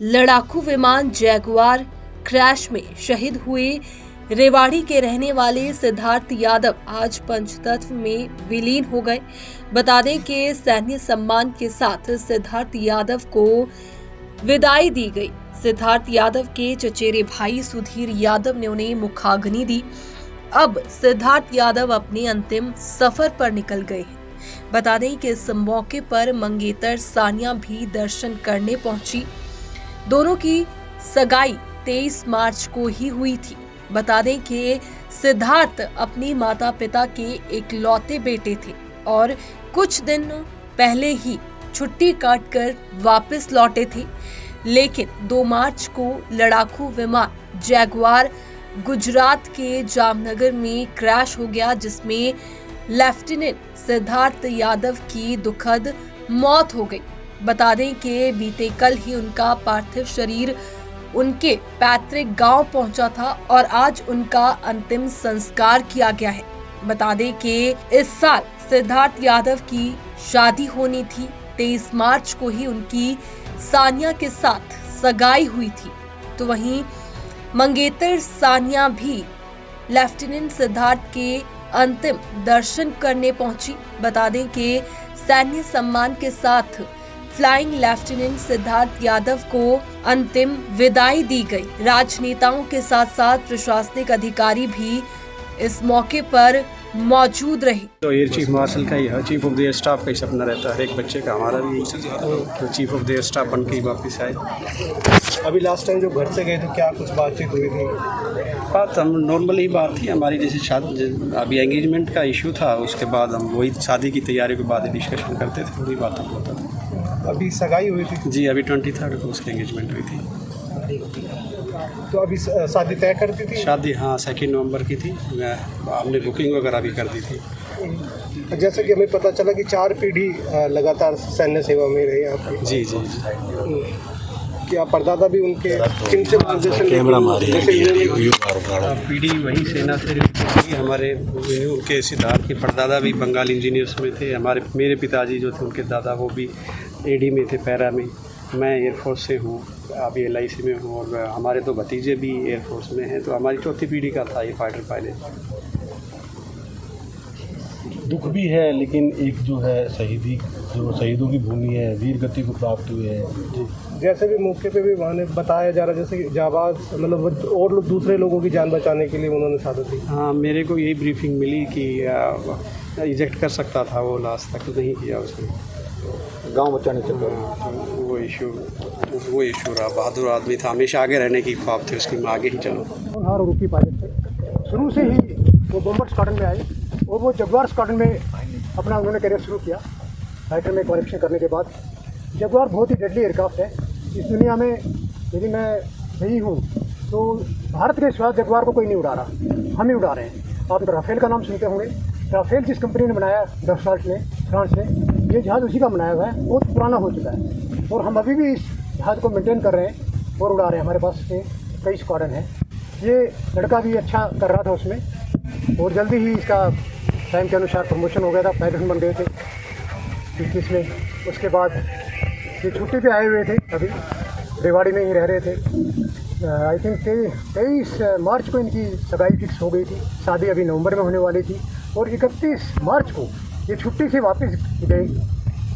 लड़ाकू विमान Jaguar crash में शहीद हुए रेवाड़ी के रहने वाले सिद्धार्थ यादव आज पंचतत्व में विलीन हो गए। बता दें कि सैन्य सम्मान के साथ सिद्धार्थ यादव को विदाई दी गई। सिद्धार्थ यादव के चचेरे भाई सुधीर यादव ने उन्हें मुखाग्नि दी। अब सिद्धार्थ यादव अपने अंतिम सफर पर निकल गए हैं। बता दें कि इस मौके पर मंगेतर सानिया भी दर्शन करने पहुंची। दोनों की सगाई 23 मार्च को ही हुई थी। बता दें कि सिद्धार्थ अपने माता पिता के इकलौते बेटे थे और कुछ दिन पहले ही छुट्टी काटकर वापस लौटे थे, लेकिन 2 मार्च को लड़ाकू विमान जैगुआर गुजरात के जामनगर में क्रैश हो गया, जिसमें लेफ्टिनेंट सिद्धार्थ यादव की दुखद मौत हो गई। बता दें कि बीते कल ही उनका पार्थिव शरीर उनके पैतृक गांव पहुंचा था और आज उनका अंतिम संस्कार किया गया है। बता दें कि इस साल सिद्धार्थ यादव की शादी होनी थी। 23 मार्च को ही उनकी सानिया के साथ सगाई हुई थी। तो वहीं मंगेतर सानिया भी लेफ्टिनेंट सिद्धार्थ के अंतिम दर्शन करने पहुंची। बता दें कि सैन्य सम्मान के साथ फ्लाइंग लेफ्टिनेंट सिद्धार्थ यादव को अंतिम विदाई दी गई। राजनेताओं के साथ साथ प्रशासनिक अधिकारी भी इस मौके पर मौजूद रहे। तो एयर चीफ मार्शल का ही chief of the air staff का ही सपना रहता है एक बच्चे का। हमारा भी तो chief of the air staff बन के ही वापस आए। अभी लास्ट टाइम जो घर से गए तो क्या कुछ बातचीत हुई थी? बात हम नॉर्मल ही बात थी हमारी, जैसे शादी अभी एंगेजमेंट का इशू था, उसके बाद हम वही शादी की तैयारी के बाद डिस्कशन करते थे, वही बात हम होता था। अभी सगाई हुई थी? जी, अभी 23 को उसकी एंगेजमेंट हुई थी। तो अभी शादी तय कर दी थी? शादी हाँ 2 नवंबर की थी। हमने बुकिंग वगैरह भी कर दी थी। जैसे कि हमें पता चला कि 4 पीढ़ी लगातार सैन्य सेवा में रहे आपकी। जी जी जी। क्या परदादा भी उनके किनसे पीढ़ी वही सेना से रही हमारे। उनके सिद्धार्थ के परदादा भी बंगाल इंजीनियर्स में थे। मेरे पिताजी जो थे उनके दादा वो भी एडी में थे, पैरा में। मैं एयरफोर्स से हूँ, अभी LIC में हूँ और हमारे 2 भतीजे भी एयरफोर्स में हैं। तो हमारी 4थी पीढ़ी का था ये फाइटर पायलट। दुख भी है, लेकिन एक जो है शहीदों की भूमि है, वीर गति को प्राप्त हुए हैं। जैसे भी मौके पे भी वहाँ बताया जा रहा है, जैसे कि जाबाज मतलब और दूसरे लोगों की जान बचाने के लिए उन्होंने शहादत दी। हाँ, मेरे को यही ब्रीफिंग मिली कि इजेक्ट कर सकता था वो, लास्ट तक नहीं किया उसने, गाँव बचाने चल रहा। वो इशू रहा। बहादुर आदमी था, हमेशा आगे रहने की ख्वाब थे उसकी, मैं आगे ही चलूँ। और रुकी पायलट थे शुरू से ही। वो बॉम्बर स्क्वाड्रन में आए और वो जगुआर स्क्वाड्रन में अपना उन्होंने करियर शुरू किया। फाइटर में क्वालिफिकेशन करने के बाद जगुआर बहुत ही डेडली एयरक्राफ्ट है इस दुनिया में। यदि मैं सही हूँ तो भारत के सिवा जगुआर को कोई नहीं उड़ा रहा, हम ही उड़ा रहे हैं। आप राफेल का नाम सुनते होंगे। राफेल जिस कंपनी ने बनाया, डससाल्ट ने, फ्रांस ने, ये जहाज़ उसी का बनाया हुआ है, बहुत पुराना हो चुका है और हम अभी भी इस जहाज़ को मेंटेन कर रहे हैं और उड़ा रहे हैं। हमारे पास कई स्क्वाड्रन है। ये लड़का भी अच्छा कर रहा था उसमें और जल्दी ही इसका टाइम के अनुसार प्रमोशन हो गया था। पायलट बन गए थे 21 में। उसके बाद ये छुट्टी पे आए हुए थे, अभी रेवाड़ी में ही रह रहे थे। आई थिंक 23 मार्च को इनकी सगाई फिक्स हो गई थी। शादी अभी नवंबर में होने वाली थी और 31 मार्च को ये छुट्टी से वापस गए।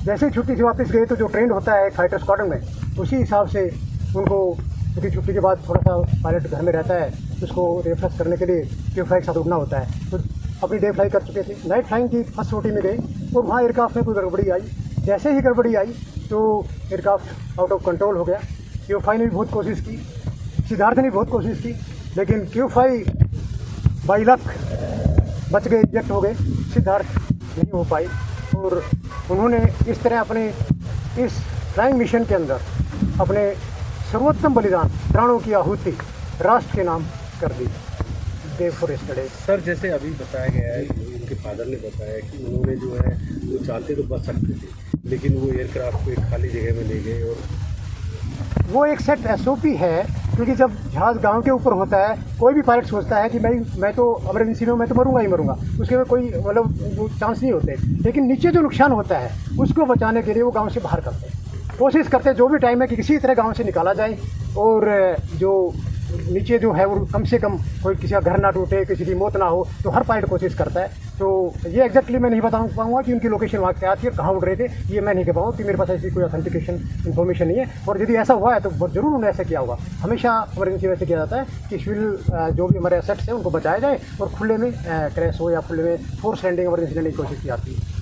जैसे ही छुट्टी से वापस गए तो जो ट्रेंड होता है फाइटर स्क्वाड्रन में, उसी हिसाब से उनको, क्योंकि छुट्टी के बाद थोड़ा सा पायलट घर में रहता है, उसको रिफ्रेश करने के लिए Q-Fly के साथ उड़ना होता है। तो अपनी डे फ्लाई कर चुके थे। नाइट फ्लाइंग की फर्स्ट सोटी में गए और वहाँ एयरक्राफ्ट में कोई गड़बड़ी आई। जैसे ही गड़बड़ी आई तो एयरक्राफ्ट आउट ऑफ कंट्रोल हो गया। Q-Fly ने भी बहुत कोशिश की, सिद्धार्थ ने भी बहुत कोशिश की, लेकिन Q-Fly बाई लक बच गए, इजेक्ट हो गए। सिद्धार्थ नहीं हो पाई और उन्होंने इस तरह अपने इस फ्लाइंग मिशन के अंदर अपने सर्वोत्तम बलिदान, प्राणों की आहुति राष्ट्र के नाम कर दी। Day for yesterday. सर, जैसे अभी बताया गया है, उनके फादर ने बताया कि उन्होंने जो है वो चाहते तो बच सकते थे, लेकिन वो एयरक्राफ्ट को एक खाली जगह में ले गए। और वो एक सेट SOP है, क्योंकि जब जहाज़ गांव के ऊपर होता है, कोई भी पायलट सोचता है कि मैं तो इमरजेंसी में मैं तो मरूंगा ही मरूंगा, उसके में कोई मतलब चांस नहीं होते। लेकिन नीचे जो नुकसान होता है उसको बचाने के लिए वो गांव से बाहर करते हैं। कोशिश करते हैं जो भी टाइम है कि किसी तरह गांव से निकाला जाए और जो नीचे जो है वो कम से कम कोई किसी का घर ना टूटे, किसी की मौत ना हो, तो हर पायलट कोशिश करता है। तो ये एग्जैक्टली मैं नहीं बता पाऊँगा कि उनकी लोकेशन वहाँ क्या थी और कहाँ उड़ रहे थे, ये मैं नहीं कह पाऊँगा कि मेरे पास ऐसी कोई ऑथेंटिकेशन इन्फॉर्मेशन नहीं है। और यदि ऐसा हुआ है तो ज़रूर उन्होंने ऐसा किया होगा। हमेशा इमरजेंसी वैसे किया जाता है कि सिविल जो भी हमारे एसेट्स हैं उनको बचाया जाए और खुले में क्रैश हो या खुले में फोर्स लैंडिंग इमरजेंसी लेने की कोशिश की जाती है।